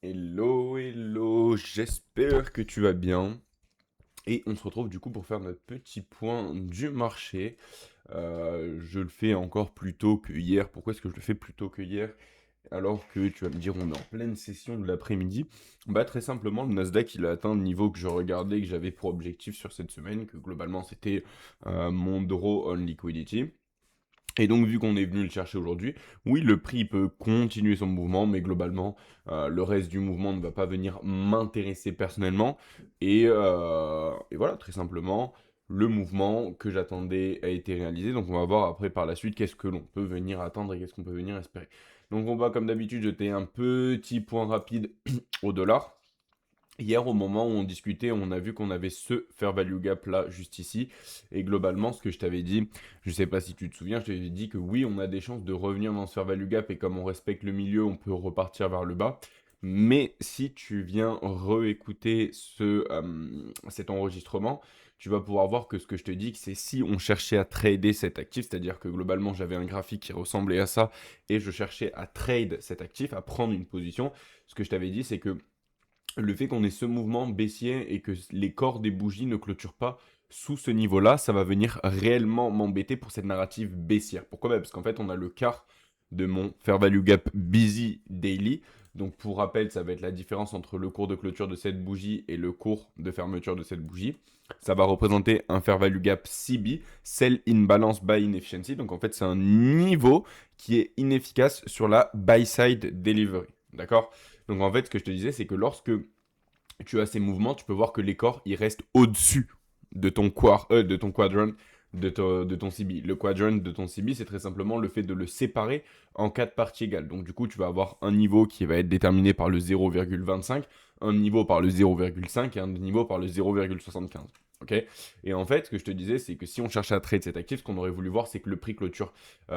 Hello, hello, j'espère que tu vas bien. Et on se retrouve du coup pour faire notre petit point du marché. Je le fais encore plus tôt que hier. Pourquoi est-ce que je le fais plus tôt que hier? Alors que tu vas me dire on est en pleine session de l'après-midi. Bah très simplement le Nasdaq il a atteint le niveau que je regardais, que j'avais pour objectif sur cette semaine, que globalement c'était mon draw on liquidity. Et donc, vu qu'on est venu le chercher aujourd'hui, oui, le prix peut continuer son mouvement, mais globalement, le reste du mouvement ne va pas venir m'intéresser personnellement. Et voilà, très simplement, le mouvement que j'attendais a été réalisé. Donc, on va voir après par la suite qu'est-ce que l'on peut venir attendre et qu'est-ce qu'on peut venir espérer. Donc, on va comme d'habitude jeter un petit point rapide au dollar. Hier, au moment où on discutait, on a vu qu'on avait ce fair value gap là, juste ici. Et globalement, ce que je t'avais dit, je sais pas si tu te souviens, je t'avais dit que oui, on a des chances de revenir dans ce fair value gap et comme on respecte le milieu, on peut repartir vers le bas. Mais si tu viens réécouter cet enregistrement, tu vas pouvoir voir que ce que je te dis, c'est si on cherchait à trader cet actif, c'est-à-dire que globalement j'avais un graphique qui ressemblait à ça et je cherchais à trade cet actif, à prendre une position, ce que je t'avais dit, c'est que le fait qu'on ait ce mouvement baissier et que les corps des bougies ne clôturent pas sous ce niveau-là, ça va venir réellement m'embêter pour cette narrative baissière. Pourquoi? Parce qu'en fait, on a le quart de mon Fair Value Gap Busy Daily. Donc, pour rappel, ça va être la différence entre le cours de clôture de cette bougie et le cours de fermeture de cette bougie. Ça va représenter un Fair Value Gap CB, Sell in Balance Buy Inefficiency. Donc, en fait, c'est un niveau qui est inefficace sur la Buy Side Delivery. D'accord? Donc en fait, ce que je te disais, c'est que lorsque tu as ces mouvements, tu peux voir que les corps, ils restent au-dessus de ton quadrant, de ton CB. Le quadrant de ton CB, c'est très simplement le fait de le séparer en quatre parties égales. Donc du coup, tu vas avoir un niveau qui va être déterminé par le 0,25, un niveau par le 0,5 et un niveau par le 0,75. Ok. Et en fait, ce que je te disais, c'est que si on cherche à trade cet actif, ce qu'on aurait voulu voir, c'est que le prix clôture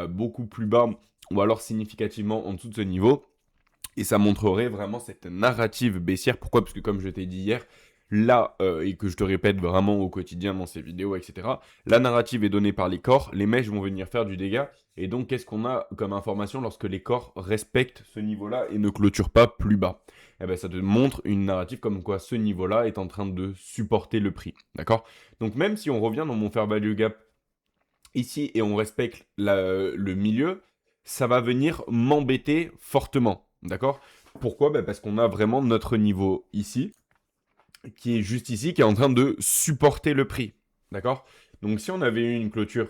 beaucoup plus bas ou alors significativement en dessous de ce niveau. Et ça montrerait vraiment cette narrative baissière. Pourquoi? Parce que comme je t'ai dit hier, là, et que je te répète vraiment au quotidien dans ces vidéos, etc., la narrative est donnée par les corps, les mèches vont venir faire du dégât. Et donc, qu'est-ce qu'on a comme information lorsque les corps respectent ce niveau-là et ne clôturent pas plus bas? Eh ben, ça te montre une narrative comme quoi ce niveau-là est en train de supporter le prix. D'accord? Donc, même si on revient dans mon fair value gap ici et on respecte le milieu, ça va venir m'embêter fortement. D'accord? Pourquoi? Bah, parce qu'on a vraiment notre niveau ici, qui est juste ici, qui est en train de supporter le prix. D'accord? Donc si on avait eu une clôture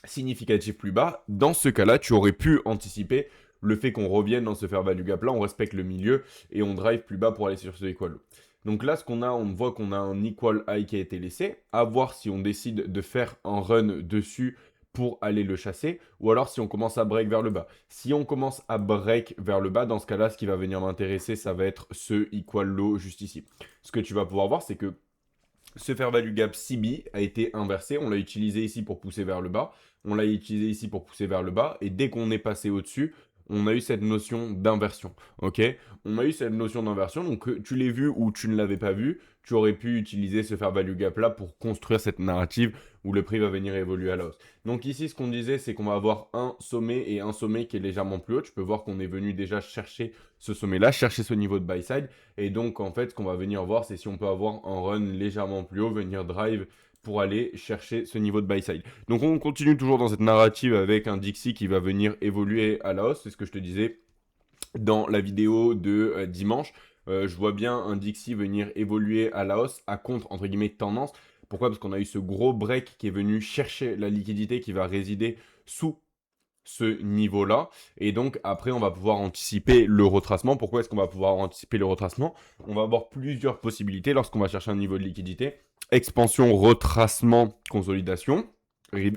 significative plus bas, dans ce cas-là, tu aurais pu anticiper le fait qu'on revienne dans ce fair value gap là, on respecte le milieu et on drive plus bas pour aller sur ce equal low. Donc là, ce qu'on a, on voit qu'on a un equal high qui a été laissé. À voir si on décide de faire un run dessus pour aller le chasser, ou alors si on commence à break vers le bas. Si on commence à break vers le bas, dans ce cas-là, ce qui va venir m'intéresser, ça va être ce equal low juste ici. Ce que tu vas pouvoir voir, c'est que ce fair value gap CB a été inversé. On l'a utilisé ici pour pousser vers le bas. On l'a utilisé ici pour pousser vers le bas. Et dès qu'on est passé au-dessus, on a eu cette notion d'inversion. Ok? On a eu cette notion d'inversion. Donc, tu l'aies vu ou tu ne l'avais pas vu, tu aurais pu utiliser ce fair value gap là pour construire cette narrative où le prix va venir évoluer à la hausse. Donc ici, ce qu'on disait, c'est qu'on va avoir un sommet et un sommet qui est légèrement plus haut. Tu peux voir qu'on est venu déjà chercher ce sommet-là, chercher ce niveau de buy side. Et donc, en fait, ce qu'on va venir voir, c'est si on peut avoir un run légèrement plus haut, venir drive pour aller chercher ce niveau de buy side. Donc, on continue toujours dans cette narrative avec un Dixie qui va venir évoluer à la hausse. C'est ce que je te disais dans la vidéo de dimanche. Je vois bien un Dixie venir évoluer à la hausse, à contre, entre guillemets, tendance. Pourquoi? Parce qu'on a eu ce gros break qui est venu chercher la liquidité qui va résider sous ce niveau-là. Et donc, après, on va pouvoir anticiper le retracement. Pourquoi est-ce qu'on va pouvoir anticiper le retracement? On va avoir plusieurs possibilités lorsqu'on va chercher un niveau de liquidité. Expansion, retracement, consolidation,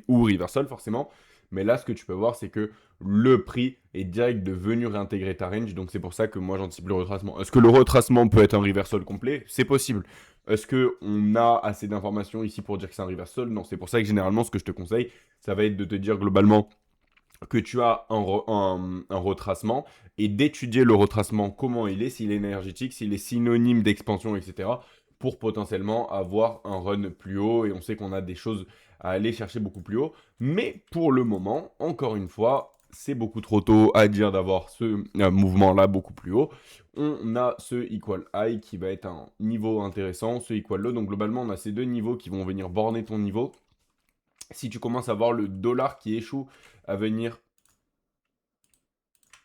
ou reversal forcément. Mais là, ce que tu peux voir, c'est que le prix est direct de venir réintégrer ta range. Donc, c'est pour ça que moi, j'anticipe le retracement. Est-ce que le retracement peut être un reversal complet? C'est possible. Est-ce qu'on a assez d'informations ici pour dire que c'est un reversal? Non, c'est pour ça que généralement, ce que je te conseille, ça va être de te dire globalement que tu as un retracement et d'étudier le retracement, comment il est, s'il est énergétique, s'il est synonyme d'expansion, etc. pour potentiellement avoir un run plus haut. Et on sait qu'on a des choses à aller chercher beaucoup plus haut. Mais pour le moment, encore une fois, c'est beaucoup trop tôt à dire d'avoir ce mouvement-là beaucoup plus haut. On a ce equal high qui va être un niveau intéressant, ce equal low. Donc globalement, on a ces deux niveaux qui vont venir borner ton niveau. Si tu commences à voir le dollar qui échoue à venir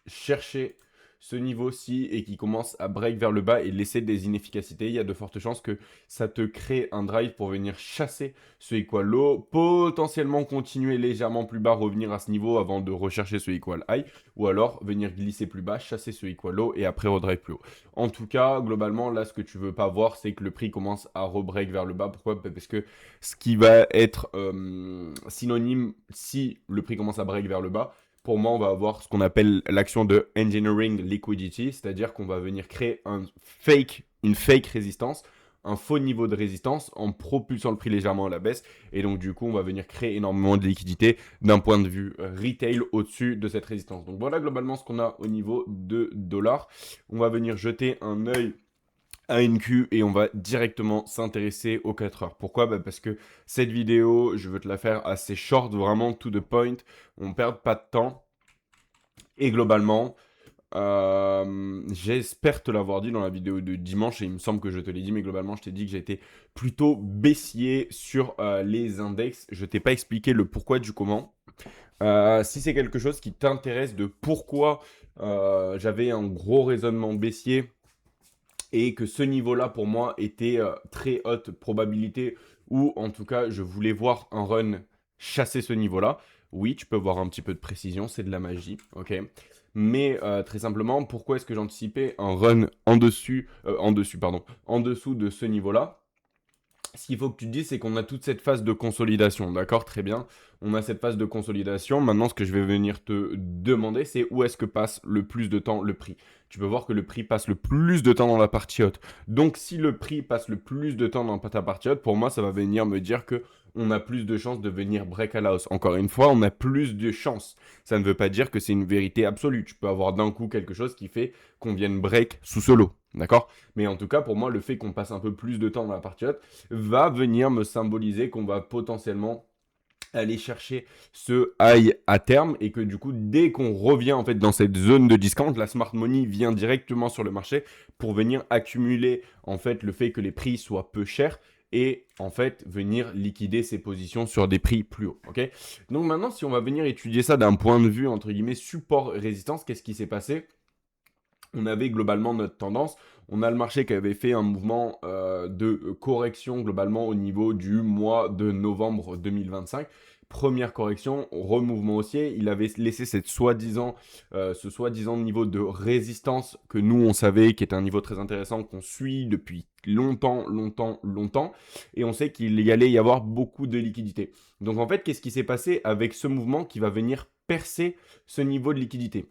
chercher ce niveau-ci et qui commence à break vers le bas et laisser des inefficacités, il y a de fortes chances que ça te crée un drive pour venir chasser ce equal low, potentiellement continuer légèrement plus bas, revenir à ce niveau avant de rechercher ce equal high, ou alors venir glisser plus bas, chasser ce equal low et après redrive plus haut. En tout cas, globalement, là, ce que tu veux pas voir, c'est que le prix commence à rebreak vers le bas. Pourquoi? Parce que ce qui va être synonyme si le prix commence à break vers le bas, pour moi, on va avoir ce qu'on appelle l'action de engineering liquidity, c'est-à-dire qu'on va venir créer une fake résistance, un faux niveau de résistance en propulsant le prix légèrement à la baisse. Et donc, du coup, on va venir créer énormément de liquidité d'un point de vue retail au-dessus de cette résistance. Donc, voilà globalement ce qu'on a au niveau de dollars. On va venir jeter un œil à NQ et on va directement s'intéresser aux 4 heures. Pourquoi? Parce que cette vidéo, je veux te la faire assez short, vraiment to the point. On ne perd pas de temps. Et globalement, j'espère te l'avoir dit dans la vidéo de dimanche, et il me semble que je te l'ai dit, mais globalement, je t'ai dit que j'étais plutôt baissier sur les index. Je t'ai pas expliqué le pourquoi du comment. Si c'est quelque chose qui t'intéresse de pourquoi j'avais un gros raisonnement baissier, et que ce niveau-là, pour moi, était très haute probabilité, ou en tout cas, je voulais voir un run chasser ce niveau-là. Oui, tu peux voir un petit peu de précision, c'est de la magie, ok. Mais très simplement, pourquoi est-ce que j'anticipais un run en dessous de ce niveau-là? Ce qu'il faut que tu te dises, c'est qu'on a toute cette phase de consolidation, d'accord? Très bien. On a cette phase de consolidation. Maintenant, ce que je vais venir te demander, c'est où est-ce que passe le plus de temps le prix. Tu peux voir que le prix passe le plus de temps dans la partie haute. Donc, si le prix passe le plus de temps dans ta partie haute, pour moi, ça va venir me dire que on a plus de chances de venir break à la hausse. Encore une fois, on a plus de chances. Ça ne veut pas dire que c'est une vérité absolue. Tu peux avoir d'un coup quelque chose qui fait qu'on vienne break sous ce lot. D'accord? Mais en tout cas, pour moi, le fait qu'on passe un peu plus de temps dans la partie haute va venir me symboliser qu'on va potentiellement aller chercher ce high à terme et que du coup, dès qu'on revient en fait dans cette zone de discount, la smart money vient directement sur le marché pour venir accumuler en fait le fait que les prix soient peu chers et en fait venir liquider ses positions sur des prix plus hauts. Ok. Donc maintenant, si on va venir étudier ça d'un point de vue entre guillemets support-résistance, qu'est-ce qui s'est passé? On avait globalement notre tendance. On a le marché qui avait fait un mouvement de correction globalement au niveau du mois de novembre 2025. Première correction, remouvement haussier. Il avait laissé ce soi-disant niveau de résistance que nous on savait qui est un niveau très intéressant qu'on suit depuis longtemps. Et on sait qu'il y allait y avoir beaucoup de liquidité. Donc en fait, qu'est-ce qui s'est passé avec ce mouvement qui va venir percer ce niveau de liquidité?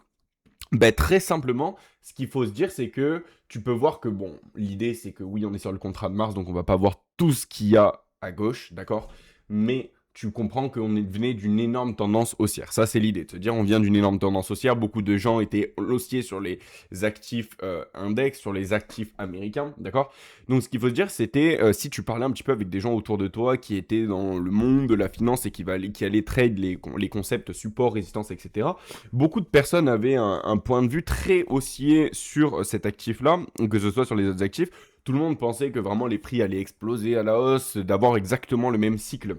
Très simplement, ce qu'il faut se dire, c'est que tu peux voir que, bon, l'idée, c'est que oui, on est sur le contrat de Mars, donc on va pas voir tout ce qu'il y a à gauche, d'accord? Mais tu comprends qu'on venait d'une énorme tendance haussière. Ça, c'est l'idée, de se dire on vient d'une énorme tendance haussière. Beaucoup de gens étaient haussiers sur les actifs index, sur les actifs américains, d'accord? Donc, ce qu'il faut se dire, c'était, si tu parlais un petit peu avec des gens autour de toi qui étaient dans le monde de la finance et qui allaient trade les concepts support, résistance, etc., beaucoup de personnes avaient un point de vue très haussier sur cet actif-là, que ce soit sur les autres actifs. Tout le monde pensait que vraiment les prix allaient exploser à la hausse, d'avoir exactement le même cycle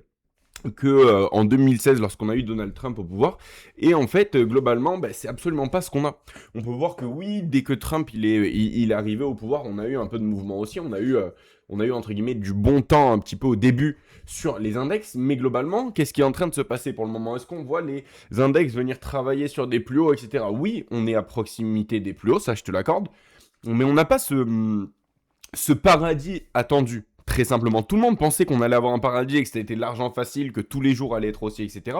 que en 2016 lorsqu'on a eu Donald Trump au pouvoir. Et en fait, globalement, c'est absolument pas ce qu'on a. On peut voir que oui, dès que Trump il est arrivé au pouvoir, on a eu un peu de mouvement aussi. On a eu entre guillemets du bon temps un petit peu au début sur les index. Mais globalement, qu'est-ce qui est en train de se passer pour le moment? Est-ce qu'on voit les index venir travailler sur des plus hauts, etc. Oui, on est à proximité des plus hauts, ça je te l'accorde. Mais on n'a pas ce paradis attendu. Très simplement, tout le monde pensait qu'on allait avoir un paradis et que c'était de l'argent facile, que tous les jours allaient être haussiers, etc.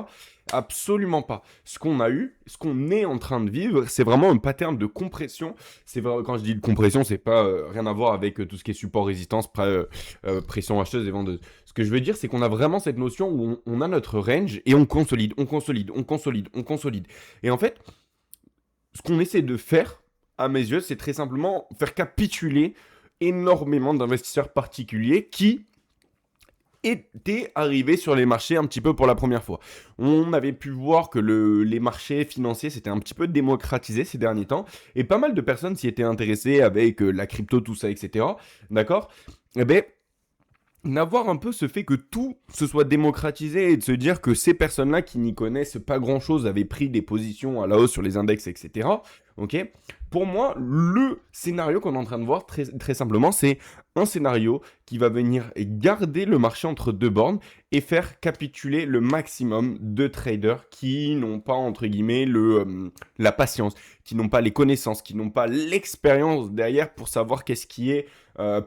Absolument pas. Ce qu'on a eu, ce qu'on est en train de vivre, c'est vraiment un pattern de compression. C'est vrai, quand je dis de compression, c'est pas rien à voir avec tout ce qui est support, résistance, pression acheteuse et vendeuse. Ce que je veux dire, c'est qu'on a vraiment cette notion où on a notre range et on consolide. Et en fait, ce qu'on essaie de faire, à mes yeux, c'est très simplement faire capituler énormément d'investisseurs particuliers qui et t'es arrivé sur les marchés un petit peu pour la première fois. On avait pu voir que les marchés financiers s'étaient un petit peu démocratisés ces derniers temps, et pas mal de personnes s'y étaient intéressées avec la crypto, tout ça, etc. D'accord? Eh ben, n'avoir un peu ce fait que tout se soit démocratisé et de se dire que ces personnes-là qui n'y connaissent pas grand-chose avaient pris des positions à la hausse sur les index, etc. Ok. Pour moi, le scénario qu'on est en train de voir, très, très simplement, c'est un scénario qui va venir garder le marché entre deux bornes et faire capituler le maximum de traders qui n'ont pas, entre guillemets, la patience, qui n'ont pas les connaissances, qui n'ont pas l'expérience derrière pour savoir qu'est-ce qui est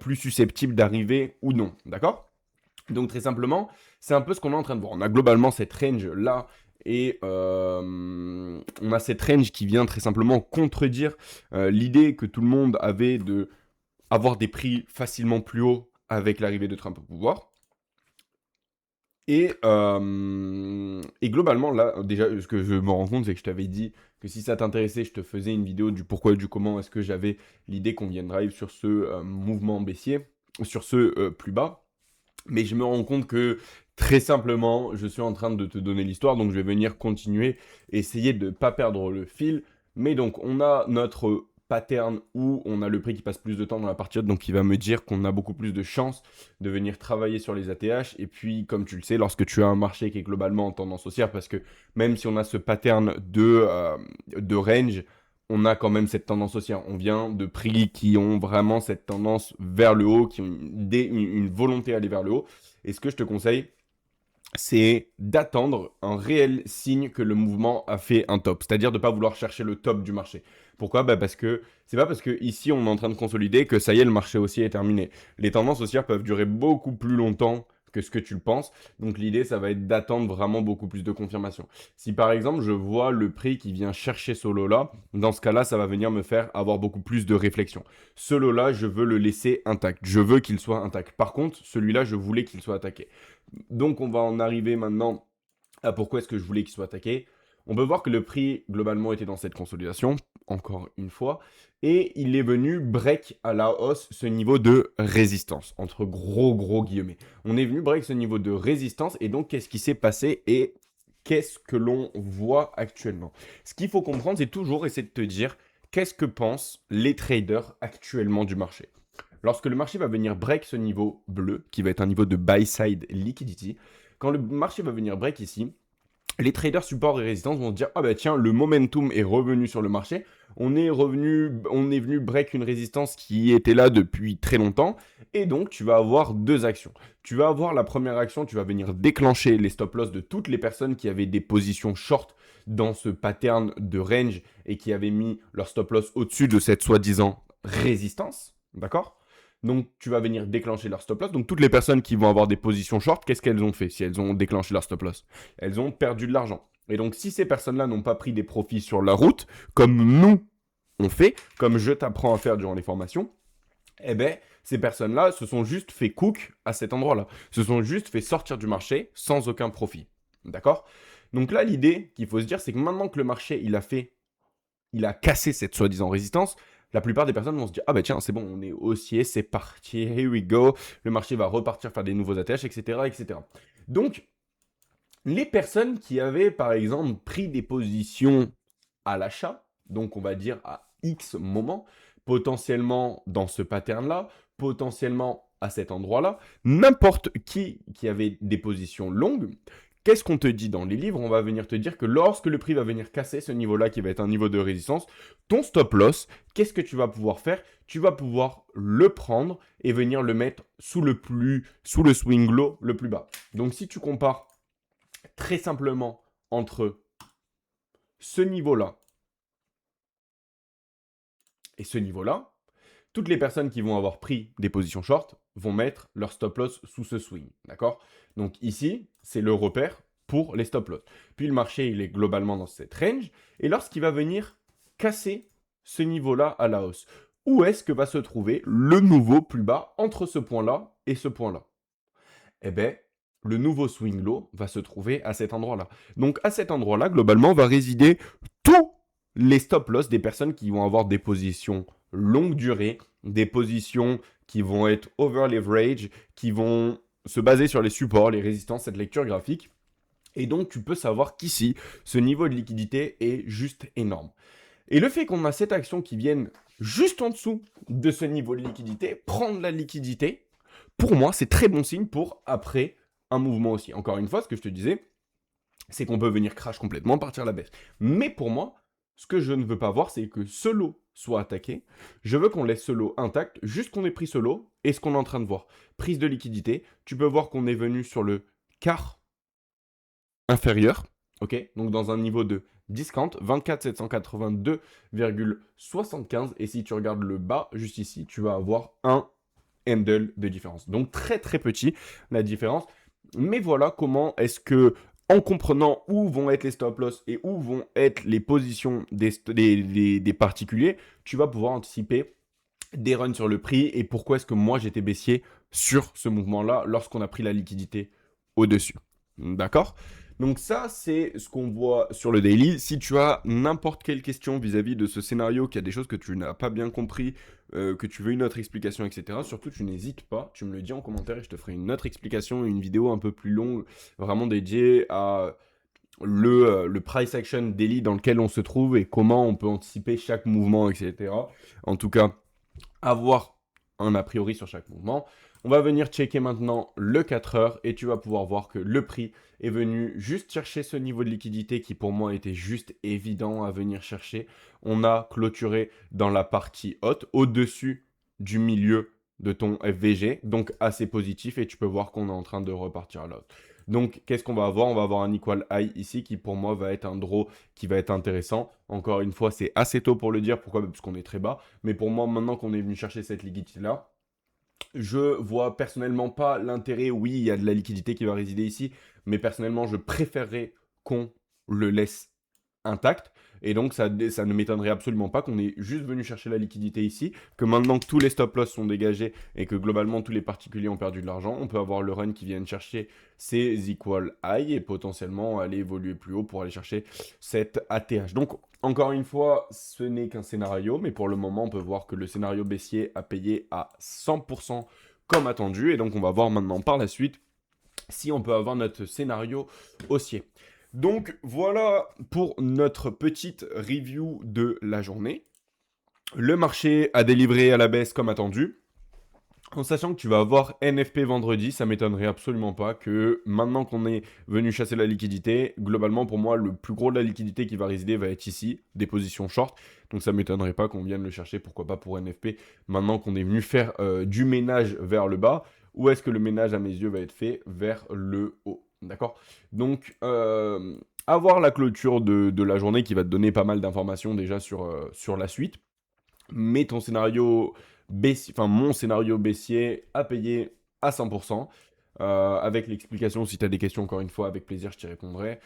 plus susceptible d'arriver ou non. D'accord? Donc très simplement, c'est un peu ce qu'on est en train de voir. On a globalement cette range là et on a cette range qui vient très simplement contredire l'idée que tout le monde avait de avoir des prix facilement plus hauts avec l'arrivée de Trump au pouvoir. Et globalement, là, déjà, ce que je me rends compte, c'est que je t'avais dit que si ça t'intéressait, je te faisais une vidéo du pourquoi et du comment est-ce que j'avais l'idée qu'on vienne drive sur ce mouvement baissier, sur ce plus bas. Mais je me rends compte que très simplement, je suis en train de te donner l'histoire, donc je vais venir continuer, essayer de ne pas perdre le fil. Mais donc, on a notre pattern où on a le prix qui passe plus de temps dans la partie haute, donc il va me dire qu'on a beaucoup plus de chances de venir travailler sur les ATH. Et puis, comme tu le sais, lorsque tu as un marché qui est globalement en tendance haussière, parce que même si on a ce pattern de range, on a quand même cette tendance haussière. On vient de prix qui ont vraiment cette tendance vers le haut, qui ont une volonté d'aller vers le haut. Et ce que je te conseille, c'est d'attendre un réel signe que le mouvement a fait un top. C'est-à-dire de ne pas vouloir chercher le top du marché. Pourquoi? Parce que c'est pas parce que ici on est en train de consolider que ça y est, le marché haussier est terminé. Les tendances haussières peuvent durer beaucoup plus longtemps que ce que tu le penses. Donc l'idée, ça va être d'attendre vraiment beaucoup plus de confirmation. Si par exemple, je vois le prix qui vient chercher ce lot-là, dans ce cas-là, ça va venir me faire avoir beaucoup plus de réflexion. Ce lot-là, je veux le laisser intact. Je veux qu'il soit intact. Par contre, celui-là, je voulais qu'il soit attaqué. Donc on va en arriver maintenant à pourquoi est-ce que je voulais qu'il soit attaqué. On peut voir que le prix globalement était dans cette consolidation, encore une fois, et il est venu break à la hausse ce niveau de résistance, entre gros guillemets. On est venu break ce niveau de résistance, et donc qu'est-ce qui s'est passé et qu'est-ce que l'on voit actuellement? Ce qu'il faut comprendre, c'est toujours essayer de te dire qu'est-ce que pensent les traders actuellement du marché. Lorsque le marché va venir break ce niveau bleu, qui va être un niveau de buy-side liquidity, quand le marché va venir break ici, les traders support et résistance vont se dire ah bah tiens, le momentum est revenu sur le marché, on est venu break une résistance qui était là depuis très longtemps, et donc tu vas avoir deux actions. Tu vas avoir la première action, tu vas venir déclencher les stop loss de toutes les personnes qui avaient des positions short dans ce pattern de range et qui avaient mis leur stop loss au-dessus de cette soi-disant résistance, d'accord? Donc, tu vas venir déclencher leur stop loss. Donc, toutes les personnes qui vont avoir des positions short, qu'est-ce qu'elles ont fait si elles ont déclenché leur stop loss? Elles ont perdu de l'argent. Et donc, si ces personnes-là n'ont pas pris des profits sur la route, comme nous, on fait, comme je t'apprends à faire durant les formations, eh ben, ces personnes-là se sont juste fait cook à cet endroit-là. Se sont juste fait sortir du marché sans aucun profit. D'accord? Donc là, l'idée qu'il faut se dire, c'est que maintenant que le marché, il a cassé cette soi-disant résistance, la plupart des personnes vont se dire ah bah tiens c'est bon, on est haussier, c'est parti, here we go, le marché va repartir faire des nouveaux ATH, etc., etc. Donc les personnes qui avaient par exemple pris des positions à l'achat, donc on va dire à X moment, potentiellement dans ce pattern-là, potentiellement à cet endroit-là, n'importe qui avait des positions longues, qu'est-ce qu'on te dit dans les livres? On va venir te dire que lorsque le prix va venir casser ce niveau-là, qui va être un niveau de résistance, ton stop loss, qu'est-ce que tu vas pouvoir faire? Tu vas pouvoir le prendre et venir le mettre sous le swing low le plus bas. Donc si tu compares très simplement entre ce niveau-là et ce niveau-là, toutes les personnes qui vont avoir pris des positions short vont mettre leur stop loss sous ce swing, d'accord? Donc ici, c'est le repère pour les stop loss. Puis le marché, il est globalement dans cette range, et lorsqu'il va venir casser ce niveau-là à la hausse, où est-ce que va se trouver le nouveau plus bas entre ce point-là et ce point-là? Eh bien, le nouveau swing low va se trouver à cet endroit-là. Donc à cet endroit-là, globalement, va résider tous les stop loss des personnes qui vont avoir des positions longue durée, des positions qui vont être over leverage, qui vont se baser sur les supports, les résistances, cette lecture graphique. Et donc, tu peux savoir qu'ici, ce niveau de liquidité est juste énorme. Et le fait qu'on a cette action qui vienne juste en dessous de ce niveau de liquidité, prendre la liquidité, pour moi, c'est très bon signe pour après un mouvement aussi. Encore une fois, ce que je te disais, c'est qu'on peut venir crash complètement, partir à la baisse. Mais pour moi, ce que je ne veux pas voir, c'est que ce lot soit attaqué. Je veux qu'on laisse ce lot intact, juste qu'on ait pris ce lot et ce qu'on est en train de voir. Prise de liquidité, tu peux voir qu'on est venu sur le quart inférieur, ok, donc dans un niveau de discount, 24 782,75, et si tu regardes le bas, juste ici, tu vas avoir un handle de différence. Donc très très petit la différence, mais voilà comment est-ce que, en comprenant où vont être les stop loss et où vont être les positions des particuliers, tu vas pouvoir anticiper des runs sur le prix et pourquoi est-ce que moi j'étais baissier sur ce mouvement-là lorsqu'on a pris la liquidité au-dessus. D'accord? Donc ça, c'est ce qu'on voit sur le daily. Si tu as n'importe quelle question vis-à-vis de ce scénario, qu'il y a des choses que tu n'as pas bien compris, que tu veux une autre explication, etc., surtout tu n'hésites pas, tu me le dis en commentaire et je te ferai une autre explication, une vidéo un peu plus longue, vraiment dédiée à le price action daily dans lequel on se trouve et comment on peut anticiper chaque mouvement, etc. En tout cas, avoir un a priori sur chaque mouvement. On va venir checker maintenant le 4 heures et tu vas pouvoir voir que le prix est venu juste chercher ce niveau de liquidité qui pour moi était juste évident à venir chercher. On a clôturé dans la partie haute au-dessus du milieu de ton FVG, donc assez positif et tu peux voir qu'on est en train de repartir à l'autre. Donc, qu'est-ce qu'on va avoir? On va avoir un equal high ici qui, pour moi, va être un draw qui va être intéressant. Encore une fois, c'est assez tôt pour le dire. Pourquoi? Parce qu'on est très bas. Mais pour moi, maintenant qu'on est venu chercher cette liquidité-là, je vois personnellement pas l'intérêt. Oui, il y a de la liquidité qui va résider ici. Mais personnellement, je préférerais qu'on le laisse intact. Et donc, ça ne m'étonnerait absolument pas qu'on ait juste venu chercher la liquidité ici, que maintenant que tous les stop-loss sont dégagés et que globalement tous les particuliers ont perdu de l'argent, on peut avoir le run qui vienne chercher ces equal high et potentiellement aller évoluer plus haut pour aller chercher cette ATH. Donc, encore une fois, ce n'est qu'un scénario, mais pour le moment, on peut voir que le scénario baissier a payé à 100% comme attendu. Et donc, on va voir maintenant par la suite si on peut avoir notre scénario haussier. Donc voilà pour notre petite review de la journée. Le marché a délivré à la baisse comme attendu. En sachant que tu vas avoir NFP vendredi, ça m'étonnerait absolument pas que maintenant qu'on est venu chasser la liquidité, globalement pour moi le plus gros de la liquidité qui va résider va être ici, des positions short. Donc ça m'étonnerait pas qu'on vienne le chercher, pourquoi pas pour NFP, maintenant qu'on est venu faire du ménage vers le bas, ou est-ce que le ménage à mes yeux va être fait vers le haut. D'accord? Donc avoir la clôture de la journée qui va te donner pas mal d'informations déjà sur la suite. Mais ton scénario baissier, enfin mon scénario baissier a payé à 100%. Avec l'explication, si tu as des questions, encore une fois, avec plaisir, je t'y répondrai.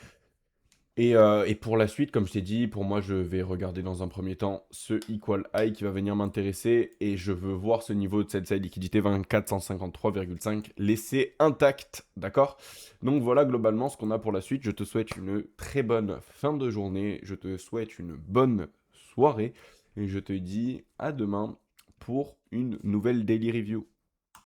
Et pour la suite, comme je t'ai dit, pour moi, je vais regarder dans un premier temps ce equal high qui va venir m'intéresser. Et je veux voir ce niveau de cette side liquidité 2453,5 laissé intact. D'accord? Donc voilà globalement ce qu'on a pour la suite. Je te souhaite une très bonne fin de journée. Je te souhaite une bonne soirée. Et je te dis à demain pour une nouvelle daily review.